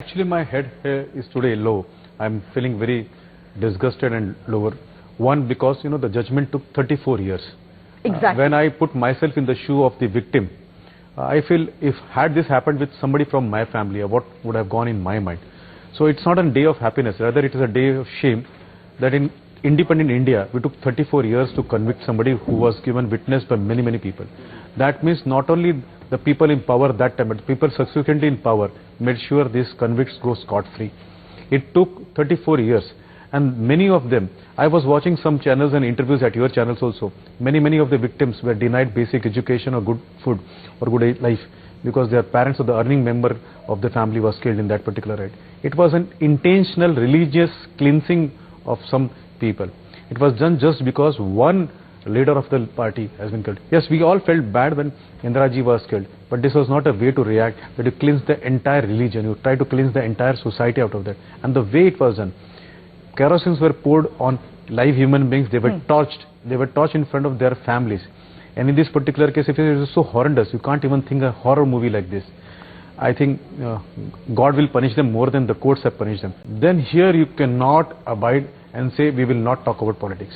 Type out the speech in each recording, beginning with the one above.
Actually, my head is today low. I'm feeling very disgusted and lower. One, because the judgment took 34 years. Exactly. When I put myself in the shoe of the victim, I feel if had this happened with somebody from my family, what would have gone in my mind? So it's not a day of happiness, rather it is a day of shame that in independent India, we took 34 years to convict somebody who was given witness by many people. That means not only the people in power that time, but people subsequently in power made sure these convicts go scot-free. It took 34 years, and many of them, I was watching some channels and interviews at your channels also. Many of the victims were denied basic education or good food or good life because their parents or the earning member of the family was killed in that particular raid. It was an intentional religious cleansing of some people. It was done just because one leader of the party has been killed. Yes, we all felt bad when Indiraji was killed, but this was not a way to react, that you cleanse the entire religion, you try to cleanse the entire society out of that. And the way it was done, kerosene were poured on live human beings, they were torched in front of their families. And in this particular case, it is so horrendous, you can't even think a horror movie like this. I think God will punish them more than the courts have punished them. Then here you cannot abide and say we will not talk about politics.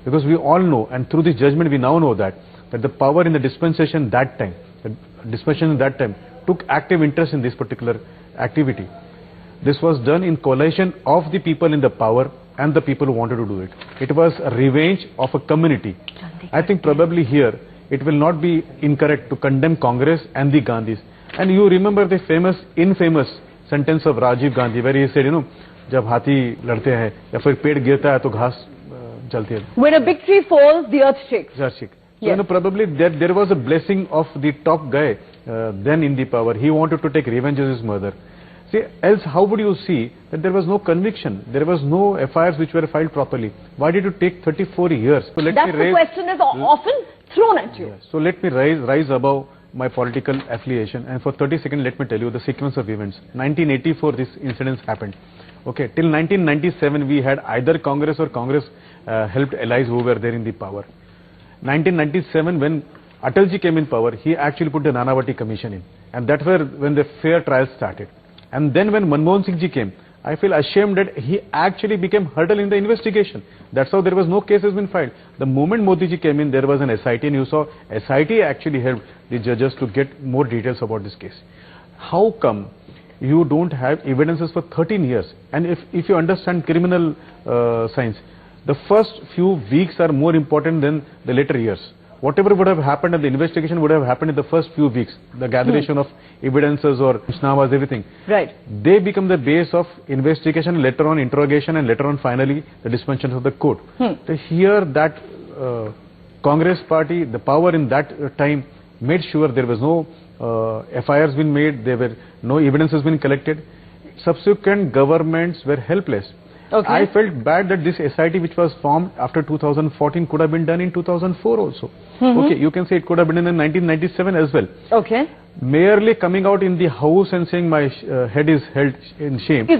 Because we all know, and through this judgment we now know that the power in the dispensation that time, took active interest in this particular activity. This was done in coalition of the people in the power and the people who wanted to do it. It was a revenge of a community. I think probably here it will not be incorrect to condemn Congress and the Gandhis. And you remember the infamous sentence of Rajiv Gandhi where he said, जब हाथी लड़ते हैं या फिर पेड़ गिरता है तो घास चलती है. When a big tree falls, the earth shakes. Yes. So probably there was a blessing of the top guy then in the power. He wanted to take revenge of his mother. See, else how would you see that there was no conviction, there was no FIRs which were filed properly? Why did it take 34 years? So That's the question is often thrown at you. Yes. So let me rise above my political affiliation, and for 30 seconds let me tell you the sequence of events. 1984 this incidents happened. Okay, till 1997 we had either Congress or Congress helped allies who were there in the power. 1997 when Atalji came in power, he actually put the Nanavati commission in, and that's where when the fair trials started. And then when Manmohan Singh ji came, I feel ashamed that he actually became hurdle in the investigation. That's how there was no case has been filed. The moment Modi ji came in, there was an SIT, and you saw SIT actually helped the judges to get more details about this case. How come you don't have evidences for 13 years? And if you understand criminal science, the first few weeks are more important than the later years. Whatever would have happened and the investigation would have happened in the first few weeks, the gatheration of evidences or isnamas, everything. Right. They become the base of investigation, later on interrogation, and later on finally the dispensation of the court. So here that Congress party, the power in that time made sure there was no FIRs been made, there were no evidences been collected. Subsequent governments were helpless. Okay. I felt bad that this SIT which was formed after 2014 could have been done in 2004 also. Okay, you can say it could have been in 1997 as well. Okay. Merely coming out in the house and saying my head is held in shame.